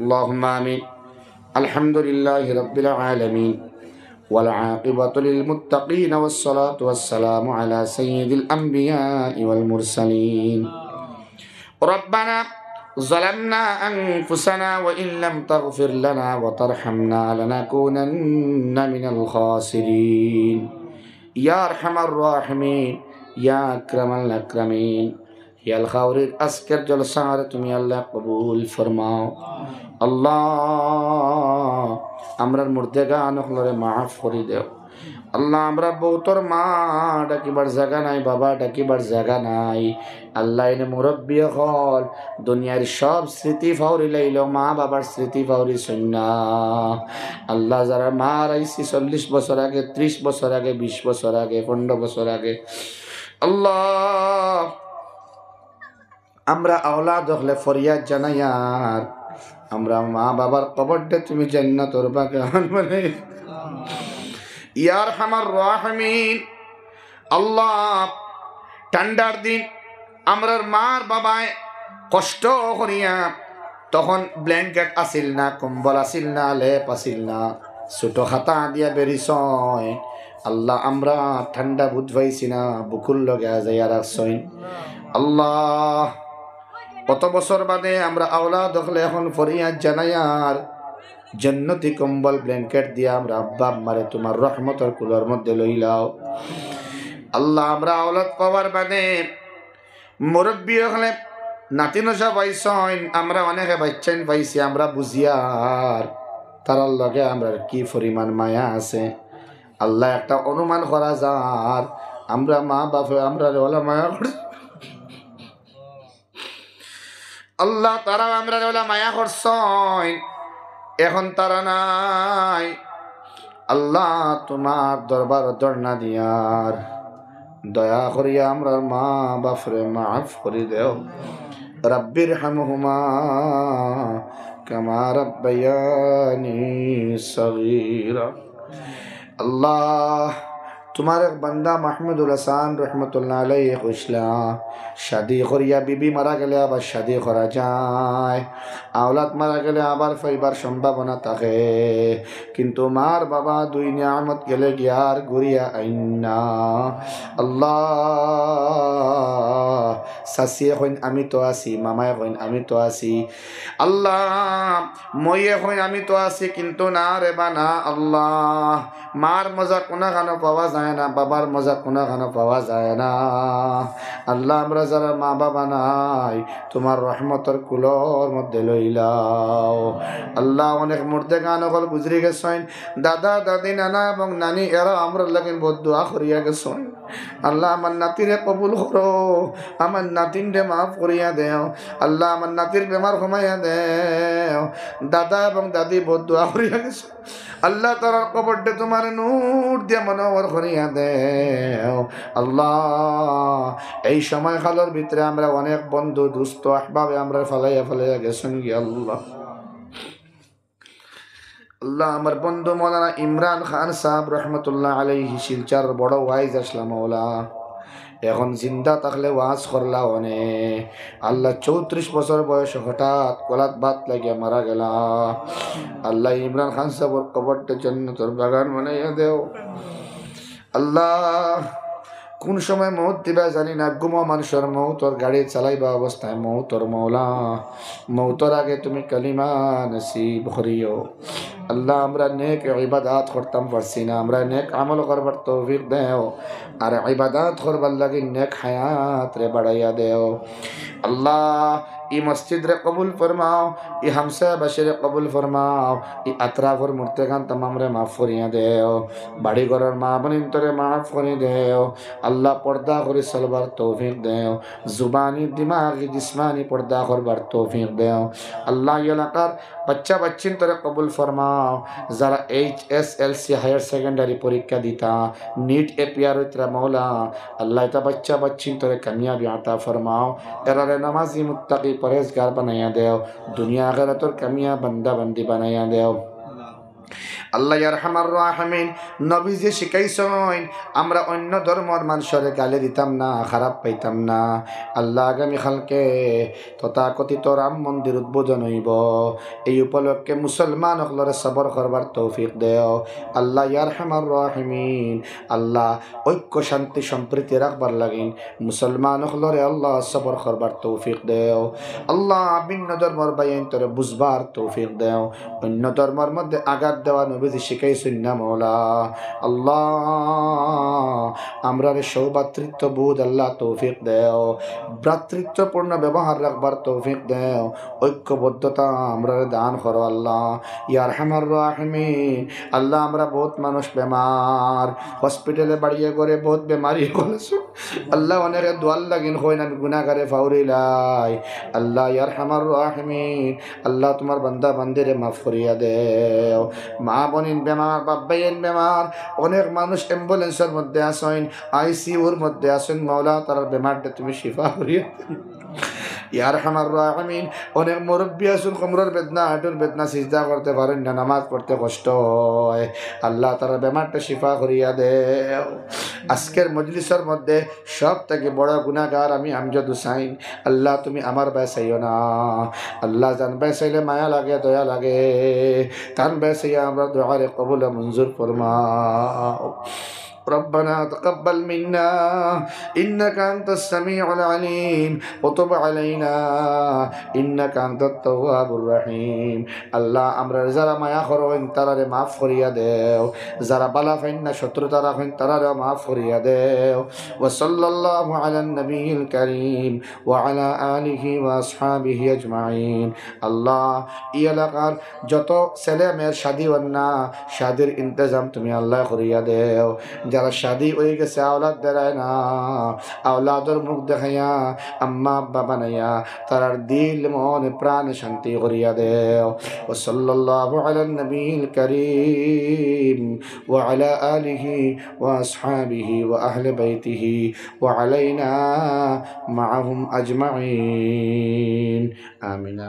اللهم آمين. الحمد لله رب العالمين والعاقبة للمتقين والصلاة والسلام على سيد الأنبياء والمرسلين. ربنا ظلمنا أنفسنا وإن لم تغفر لنا وترحمنا لنكونن من الخاسرين. يا أرحم الراحمين يا أكرم الأكرمين يا الخاورير أسكر جلسار তুমি আল্লাহ কবুল ফরমাও। আল্লাহ আমরার মুর্দেগান হলরে মাফ করে দেও। আল্লাহ আমরা বউতর মা ডাকিবার জায়গা নাই, বাবা ডাকিবার জায়গা নাই। আল্লাহ এনে মুরব্বী হল দুনিয়ার সব স্মৃতি ফাউরি লাইল, মা বাবার স্মৃতি ফাউরি সন্না। আল্লাহ যারা মা রাইছি 40 বছর আগে, 30 বছর আগে, 20 বছর আগে, 15 বছর আগে, আল্লাহ আমরা আওলাদ হলে ফরিয়াদ জানাই, আর আমরা মা বাবার কবরটা তুমি জান্নাতের বাগান বানাই। ইয়া আরহামার রাহিমিন। আল্লাহ ঠান্ডার দিন আমরার মার বাবায় কষ্ট করিয়া, তখন ব্ল্যাঙ্কেট আসিল না, কম্বল আসিল না, লেপ আসিল না, ছোট খাতা দিয়া বেরিছয়। আল্লাহ আমরা ঠান্ডা বুঝ পাইছি না, বুকুর লগে যাইয়া রাখছই। আল্লাহ কত বছর বাদে আমরা আওলাদ হলে এখন ফরিয়াদ জানাই, আর জান্নাতি কম্বল ব্ল্যাঙ্কেট দিয়া আমরা আব্বা আম্মারে তোমার রহমতের কুলোর মধ্যে লইলাও। আল্লাহ আমরা আওলাদ পাওয়ার বাদে মুরব্বী হলে নাতি নশা পাইছেন, আমরা অনেকে বাচ্চাইন পাইছি, আমরা বুঝিয়ার তার লগে আমরা কি পরিমাণ মায়া আছে। আল্লাহ একটা অনুমান করা যার আমরা মা বাপে আমরা ওলা মায়া করছি। আল্লাহ তারা আমরা ওলা মায়া করছেন, এখন তারা নাই। আল্লাহ তোমার দরবার ধর্ণা দিয়ার দয়া করিয়া আমরা মা বাপরে মাফ করে দেও। রব্বির হামহুমা কামা রাব্বায়ানি সগীরা। আল্লাহ তোমার এক বান্দা মাহমুদুল হাসান রহমতুল্লাহ আলাইহি কইসলা শাদি করিয়া বিবি মারা গেলে আবার শাদি করা যায়, আওলাদ মারা গেলে আবার ফাইবার সম্ভাবনা থাকে, কিন্তু মার বাবা দুই নিয়ামত গেলে গিয়ার ঘুরিয়া আইনা। আল্লাহ শাশিয়ে কইন আমি তো আছি, মামায় কইন আমি তো আছি, আল্লাহ মইয়ে কইন আমি তো আছি, কিন্তু না রে বানা। আল্লাহ মার মজা কোনা খানো পাওয়া যায় না, বাবার মজা কোনা খানো পাওয়া যায় না। আল্লাহ আমরা যারা মা বাবা নাই তোমার রহমতের কুলোর মধ্যে লইলাও। আল্লাহ অনেক মুর্দে গান হল গুজরি গেছেন, দাদা দাদি নানা এবং নানি এরা আমরা লাগে বদুয়া করিয়া গেছেন। আল্লাহ আমার নাতিরে কবুল করো, আমার নাতিনরে মাফ করিয়া দেও। আল্লাহ আমার নাতির বেমার কমাইয়া দেও। দাদা এবং দাদি বদুয়া করিয়া গেছে, আল্লাহ তার কবরটা তোমার নূর দিয়ে মনোহর করিয়া দেও। আল্লাহ এই সময় কালের ভিতরে আমরা অনেক বন্ধু দুস্থ আহবাবে আমরা ফালাইয়া গেছেন কি। আল্লাহ আল্লাহ আমার বন্ধু মৌলানা ইমরান খান সাহেব রহমতুল্লাহ আলাইহি শিলচার বড় ওয়াইজ আসলাম মৌলা, এখন জিন্দা থাকলে ওয়াজ করলা অনে। আল্লাহ 34 বছর বয়স হঠাৎ কলাত বাত লাগিয়া মারা গেলা। আল্লাহ ইমরান খান সাহেবের কবরটা জান্নাতের বাগান বানাইয়া দেও। আল্লাহ কোন সময় মৌত দিবা জানি না, গুমো মানুষের মৌতর গাড়ি চালাইবা অবস্থায় মৌতর মৌলা, মৌতর আগে তুমি কালিমা নসিব করিও। আল্লাহ আমরা নেক ইবাদত করতাম পারছি না, আমরা নেক আমল করবার তৌফিক দেও, আর ইবাদত করবার লাগি নেক হায়াত রে বাড়াইয়া দেও। আল্লাহ ই মসজিদ রে কবুল ফরমাও, ই হামসা বাশিরে কবুল ফরমাও, ই আতরাফর মুর্তেগান तमाम রে মাফ করিয়া দেও, বাড়ি ঘরের মা বোনিন তোরে মাফ করে দেও। আল্লাহ পর্দা করে চলবার তৌফিক দেও, জুবানি দিমাগি জিসমানি পর্দা করবার তৌফিক দেও। আল্লাহ এলাকার বাচ্চা বাচ্চিন তোরে কবুল ফরমাও, যারা HSLC হায়ার সেকেন্ডারি পরীক্ষা দিতা, নিট এপিয়ার হইতরা মৌলা, আল্লাহ তা বাচ্চা বাচ্চিন তোরে কামিয়াবি আতা ফরমাও, এরারে নামাজি মুত্তাকি পরেজগার বানাইয়া দেও, দুনিয়া আখিরাতের কামিয়া বান্দা বান্দি বানাইয়া দেও। আল্লাহ ইয়ারহামার রাহিমিন নবীজি শিখাইছেন আমরা অন্য ধর্মের মানুষের গালি দিতাম না, খারাপ পাইতাম না। আল্লাহ আগামী কালকে তথাকথিত রাম মন্দির উদ্বোধন হইব, এই উপলক্ষে মুসলমান সকলরে সবর করবার তৌফিক দেও আল্লাহ ইয়ারহামার রাহিমিন। আল্লাহ ঐক্য শান্তি সম্প্রীতি রাখবার লাগিন মুসলমান সকলরে আল্লাহ সবর করবার তৌফিক দেও আল্লাহ। ভিন্ন ধর্মের বাইন তোরে বুঝবার তৌফিক দেও, অন্য ধর্মের মধ্যে আঘাত দেওয়া নবীজি শিখাইছেন না মওলা। আল্লাহ আমরারে সৌভাতৃত্ব বোধ আল্লাহ তৌফিক দেও, ভ্রাতৃত্বপূর্ণ ব্যবহার রাখবার তৌফিক দেও, ঐক্যবদ্ধতা আমরারে দান করো আল্লাহ ইয়া আরহামার রাহিমিন। আল্লাহ আমরা বহুত মানুষ বেমার, হসপিটালে বাড়িয়ে করে বহুত বেমারি করেছো আল্লাহ, অনেকে দোয়াল লাগিন হইন আমি গুনাহগারে ফাউরিলাই আল্লাহ ইয়া আরহামার রাহিমিন। আল্লাহ তোমার বান্দা বান্দিরে মাফ করিয়া দেও, মা বোনিন বেমার, বাব্বাইন বেমার, অনেক মানুষ অ্যাম্বুলেন্সের মধ্যে আসেন, আইসিইউর মধ্যে আসেন মওলা, তার বেমারটা তুমি শিফা করিয়া ইয়া আরহামার রাহিমিন। অনেক মুরব্বী আছেন কোমরের বেদনা, হাঁটুর বেদনা, সিজদা করতে পারেন না, নামাজ পড়তে কষ্ট হয়, আল্লাহ তার বেমারটা শিফা করিয়া দেও। আজকের মজলিসের মধ্যে সব থেকে বড় গুনাহগার আমি আমজাদ হুসাইন, আল্লাহ তুমি আমার বাঁচাইও না আল্লাহ, জান বাঁচাইলে মায়া লাগে দয়া লাগে, তান বাঁচাইয়া আমরা দোয়ারে কবুল মঞ্জুর ফরমাও। ربنا تقبل منا إنك أنت السميع العليم وتب علينا إنك أنت التواب الرحيم। আল্লাহ আমরা যারা মায়া করবেন তারারে মাফ করিয়া দেও, যারা বালা ফাইন না শত্রুতা রাখেন তারারে মাফ করিয়া দেও। ওয়া সাল্লাল্লাহু আলান নবিয়িল কারীম ওয়া আলা আলিহি ওয়া আসহাবিহি আজমাইন। আল্লাহ এই এলাকার যত ছেলে মেয়ের শাদী হন না, শাদীর ইন্তজাম তুমি আল্লাহ করিয়া দেও। যারা শাদী হয়ে গেছে আওলাদ দেয় না, আওলাদর মুখ দেখাইয়া আম্মা আব্বা বানাইয়া তারার দিল মন প্রাণ শান্তি করিয়া দেও। ও সাল্লাল্লাহু আলান নবিয়িল কারীম ওয়া আলা আলিহি ওয়া আসহাবিহি ওয়া আহলি বাইতিহি ওয়া আলাইনা মাআহুম আজমাইন। আমিন।